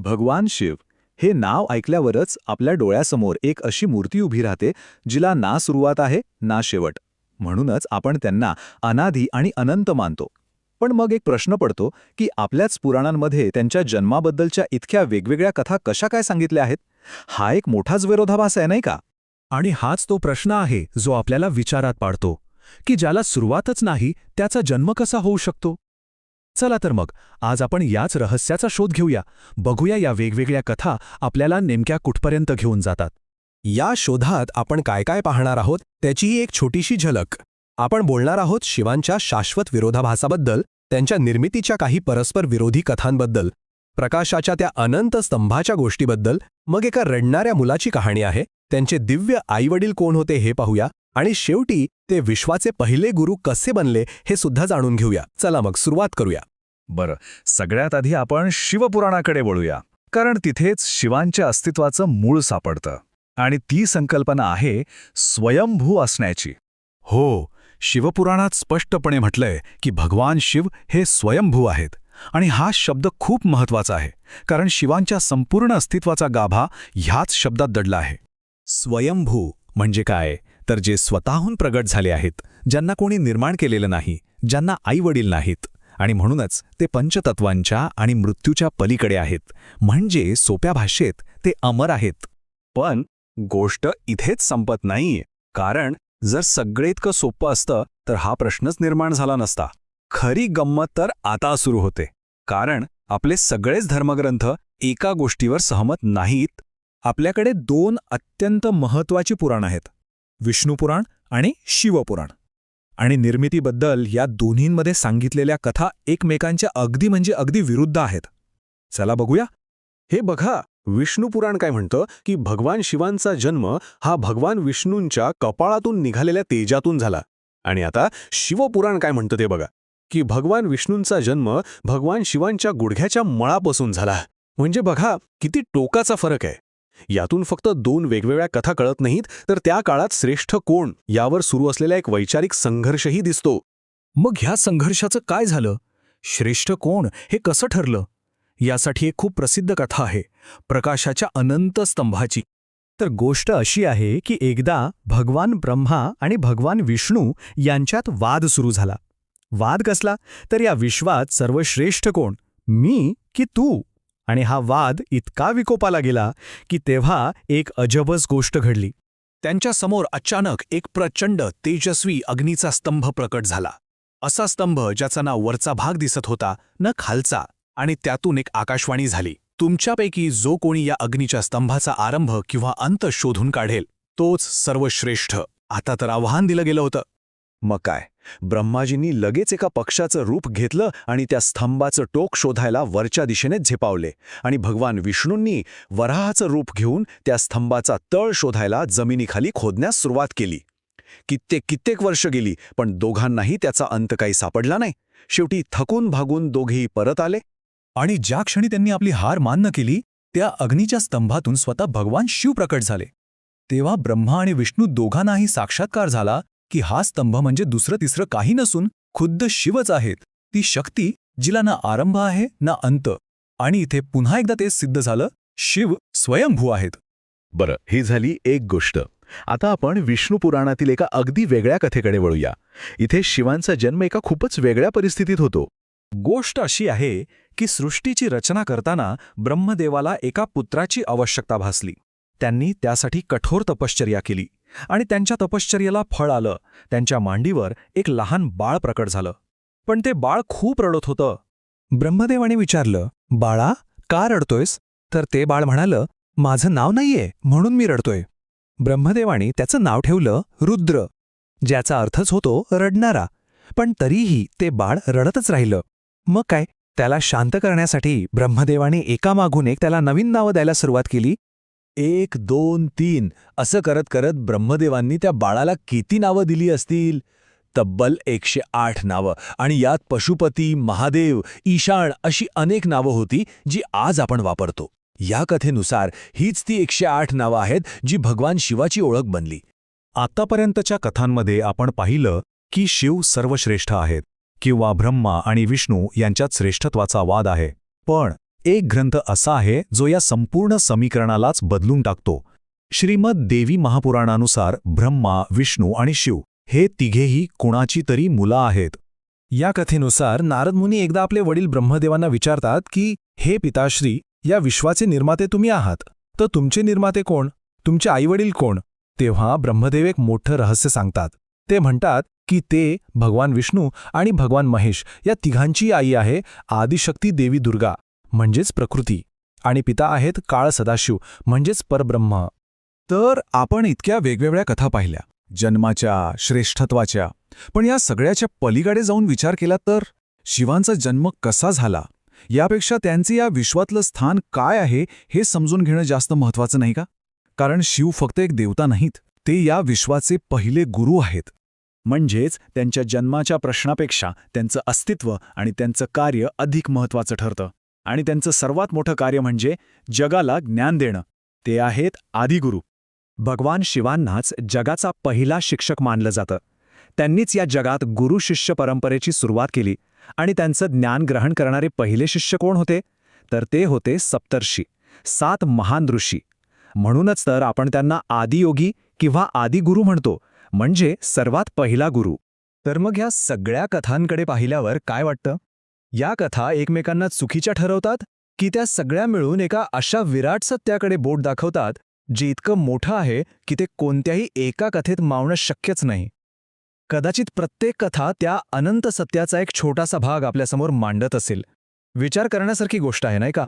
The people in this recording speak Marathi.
भगवान शिव हे नाव ऐकल्यावरच आपल्या डोळ्यासमोर एक अशी मूर्ती उभी राहते जिला ना सुरुवात आहे ना शेवट. म्हणूनच आपण त्यांना अनादी आणि अनंत मानतो. पण मग एक प्रश्न पडतो की आपल्याच पुराणांमध्ये त्यांच्या जन्माबद्दलच्या इतक्या वेगवेगळ्या कथा कशा काय सांगितल्या आहेत? हा एक मोठाच विरोधाभास आहे, नाही का? आणि हाच तो प्रश्न आहे जो आपल्याला विचारात पाडतो की ज्याला सुरुवातच नाही त्याचा जन्म कसा होऊ शकतो. चला तर मग आज आपण याच रहस्याचा शोध घेऊया, बघूया या वेगवेगळ्या कथा आपल्याला नेमक्या कुठपर्यंत घेऊन जातात. या शोधात आपण काय काय पाहणार आहोत त्याचीही एक छोटीशी झलक. आपण बोलणार आहोत शिवांच्या शाश्वत विरोधाभासाबद्दल, त्यांच्या निर्मितीच्या काही परस्पर विरोधी कथांबद्दल, प्रकाशाच्या त्या अनंत स्तंभाच्या गोष्टीबद्दल, मग एका रडणाऱ्या मुलाची कहाणी आहे, त्यांचे दिव्य आईवडील कोण होते हे पाहूया, आणि शेवटी ते विश्वाचे पहिले गुरु कसे बनले हे सुद्धा जाणून घेऊया. चला मग सुरुवात करूया. बरं, सगळ्यात आधी आपण शिवपुराणाकडे वळूया, कारण तिथेच शिवांच्या अस्तित्वाचं मूळ सापडतं. आणि ती संकल्पना आहे स्वयंभू असण्याची. हो, शिवपुराणात स्पष्टपणे म्हटलंय की भगवान शिव हे स्वयंभू आहेत. आणि हा शब्द खूप महत्वाचा आहे, कारण शिवांच्या संपूर्ण अस्तित्वाचा गाभा ह्याच शब्दात दडला आहे. स्वयंभू म्हणजे काय? तर जे स्वतःहून प्रगट झाले आहेत, ज्यांना कोणी निर्माण केलेलं नाही, ज्यांना आईवडील नाहीत, आणि म्हणूनच ते पंचतत्वांच्या आणि मृत्यूच्या पलीकडे आहेत. म्हणजे सोप्या भाषेत ते अमर आहेत. पण गोष्ट इथेच संपत नाहीये, कारण जर सगळे इतकं सोपं असतं तर हा प्रश्नच निर्माण झाला नसता. खरी गंमत तर आता सुरू होते, कारण आपले सगळेच धर्मग्रंथ एका गोष्टीवर सहमत नाहीत. आपल्याकडे दोन अत्यंत महत्त्वाची पुराण आहेत, विष्णुपुराण आणि शिवपुराण. आणि निर्मितीबद्दल या दोन्हींमध्ये सांगितलेल्या कथा एकमेकांच्या अगदी विरुद्ध आहेत. चला बघूया. हे बघा, विष्णुपुराण काय म्हणतं की भगवान शिवांचा जन्म हा भगवान विष्णूंच्या कपाळातून निघालेल्या तेजातून झाला. आणि आता शिवपुराण काय म्हणतं ते बघा, की भगवान विष्णूंचा जन्म भगवान शिवांच्या गुडघ्याच्या मळापासून झाला. म्हणजे बघा किती टोकाचा फरक आहे. यातून फक्त दोन वेगवेगळ्या कथा कळत नाहीत, तर त्या काळात श्रेष्ठ कोण यावर सुरू असलेला एक वैचारिक संघर्षही दिसतो. मग ह्या संघर्षाचं काय झालं? श्रेष्ठ कोण हे कसं ठरलं? यासाठी एक खूप प्रसिद्ध कथा आहे, प्रकाशाच्या अनंत स्तंभाची. तर गोष्ट अशी आहे की एकदा भगवान ब्रह्मा आणि भगवान विष्णू यांच्यात वाद सुरू झाला. वाद कसला? तर या विश्वात सर्वश्रेष्ठ कोण, मी की तू? आणि हा वाद इतका विकोपाला गेला की तेव्हा एक अजबच गोष्ट घडली. त्यांच्या समोर अचानक एक प्रचंड तेजस्वी अग्नीचा स्तंभ प्रकट झाला. असा स्तंभ ज्याचा ना वरचा भाग दिसत होता न खालचा. आणि त्यातून एक आकाशवाणी झाली, तुमच्यापैकी जो कोणी या अग्नीच्या स्तंभाचा आरंभ किंवा अंत शोधून काढेल तोच सर्वश्रेष्ठ. आता तर आव्हान दिलं गेलं होतं. मग काय, ब्रह्माजींनी लगेच एका पक्षाचं रूप घेतलं आणि त्या स्तंभाचं टोक शोधायला वरच्या दिशेने झेपावले. आणि भगवान विष्णूंनी वराहाचं रूप घेऊन त्या स्तंभाचा तळ शोधायला जमिनीखाली खोदण्यास सुरुवात केली. कित्येक वर्ष गेली, पण दोघांनाही त्याचा अंत काही सापडला नाही. शेवटी थकून भागून दोघेही परत आले. आणि ज्या क्षणी त्यांनी आपली हार मान्य केली, त्या अग्नीच्या स्तंभातून स्वतः भगवान शिव प्रकट झाले. तेव्हा ब्रह्मा आणि विष्णू दोघांनाही साक्षात्कार झाला की हा स्तंभ म्हणजे दुसरं तिसरं काही नसून खुद्द शिवच आहेत, ती शक्ती जिला ना आरंभ आहे ना अंत. आणि इथे पुन्हा एकदा तेच सिद्ध झालं, शिव स्वयंभू आहेत. बरं, ही झाली एक गोष्ट. आता आपण विष्णू पुराणातील एका अगदी वेगळ्या कथेकडे वळूया. इथे शिवांचा जन्म एका खूपच वेगळ्या परिस्थितीत होतो. गोष्ट अशी आहे की सृष्टीची रचना करताना ब्रह्मदेवाला एका पुत्राची आवश्यकता भासली. त्यांनी त्यासाठी कठोर तपश्चर्या केली आणि त्यांच्या तपश्चर्येला फळ आलं. त्यांच्या मांडीवर एक लहान बाळ प्रकट झालं. पण ते बाळ खूप रडत होतं. ब्रह्मदेवाने विचारलं, बाळा का रडतोयस? तर ते बाळ म्हणालं, माझं नाव नाहीये म्हणून मी रडतोय. ब्रह्मदेवाने त्याचं नाव ठेवलं रुद्र, ज्याचा अर्थच होतो रडणारा. पण तरीही ते बाळ रडतच राहिलं. मग काय, त्याला शांत करण्यासाठी ब्रह्मदेवाने एकामागून एक त्याला नवीन नावं द्यायला सुरुवात केली. 1, 2, 3 असं करत करत ब्रह्मदेवांनी त्या बाळाला किती नावं दिली असतील? तब्बल 108 नावं. आणि यात पशुपती, महादेव, ईशान अशी अनेक नावं होती जी आज आपण वापरतो. या कथेनुसार हीच ती 108 नावं आहेत जी भगवान शिवाची ओळख बनली. आतापर्यंतच्या कथांमध्ये आपण पाहिलं की शिव सर्वश्रेष्ठ आहेत किंवा ब्रह्मा आणि विष्णू यांच्यात श्रेष्ठत्वाचा वाद आहे. पण एक ग्रंथ असा आहे जो या संपूर्ण समीकरणालाच बदलून टाकतो. श्रीमद देवी महापुराणानुसार ब्रह्मा, विष्णू आणि शिव हे तिघेही कुणाची तरी मुलं आहेत. या कथेनुसार नारद मुनी एकदा आपले वडील ब्रह्मदेवांना विचारतात की हे पिताश्री, या विश्वाचे निर्माते तुम्ही आहात, तर तुमचे निर्माते कोण, तुमचे आईवडील कोण? तेव्हा ब्रह्मदेव एक मोठं रहस्य सांगतात. ते म्हणतात की ते भगवान विष्णू आणि भगवान महेश या तिघांची आई आहे आदिशक्ती देवी दुर्गा म्हणजेच प्रकृती, आणि पिता आहेत काळ सदाशिव म्हणजेच परब्रह्म. तर आपण इतक्या वेगवेगळ्या कथा पाहिल्या, जन्माच्या, श्रेष्ठत्वाच्या, पण या सगळ्याच्या पलीकडे जाऊन विचार केला तर शिवांचा जन्म कसा झाला यापेक्षा त्यांचे या विश्वातलं स्थान काय आहे हे समजून घेणं जास्त महत्त्वाचं नाही का? कारण शिव फक्त एक देवता नाहीत, ते या विश्वाचे पहिले गुरु आहेत. म्हणजेच त्यांच्या जन्माच्या प्रश्नापेक्षा त्यांचं अस्तित्व आणि त्यांचं कार्य अधिक महत्त्वाचं ठरतं. आणि त्यांचं सर्वात मोठं कार्य म्हणजे जगाला ज्ञान देणं. ते आहेत आदिगुरु. भगवान शिवांनाच जगाचा पहिला शिक्षक मानलं जातं. त्यांनीच या जगात गुरु-शिष्य परंपरेची सुरुवात केली. आणि त्यांचं ज्ञान ग्रहण करणारे पहिले शिष्य कोण होते? तर ते होते सप्तर्षी, 7 महान ऋषी. म्हणूनच तर आपण त्यांना आदियोगी किंवा आदिगुरु म्हणतो, म्हणजे सर्वात पहिला गुरु. तर मग ह्या सगळ्या कथांकडे पाहिल्यावर काय वाटतं? या कथा एकमेकांना चुकीच्या ठरवतात की त्या सगळ्या मिळून एका अशा विराट सत्याकडे बोट दाखवतात जे इतकं मोठं आहे की ते कोणत्याही एका कथेत मावणं शक्यच नाही? कदाचित प्रत्येक कथा त्या अनंत सत्याचा एक छोटासा भाग आपल्यासमोर मांडत असेल. विचार करण्यासारखी गोष्ट आहे, नाही का?